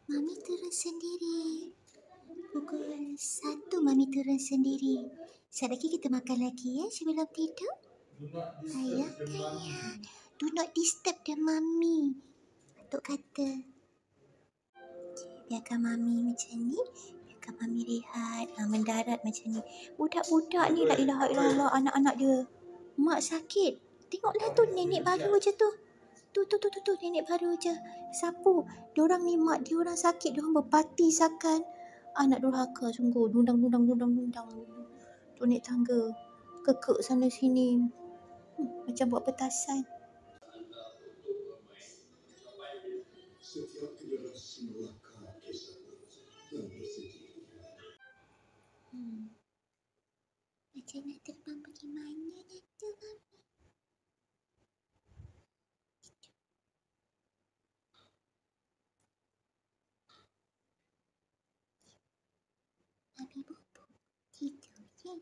Mami turun sendiri. Pukul 1 Mami turun sendiri. Sekejap lagi kita makan lagi ya sebelum tidur. Ayah. Do not disturb the Mami. Atuk kata. Biarkan Mami macam ni. Biarkan Mami rehat. Mendarat macam ni. Budak-budak ni la ilaha illallah anak-anak dia. Mak sakit. Tengoklah tu nenek baru je tu. Tu nenek baru je. Sapu. Diorang ni mak diorang sakit. Diorang berparti sakan. Anak durhaka sungguh. Dundang. Tu naik tangga. Kekek sana sini. Macam buat petasan. Macam nak terbang pergi mana tu? Mami bobo. Tidur je.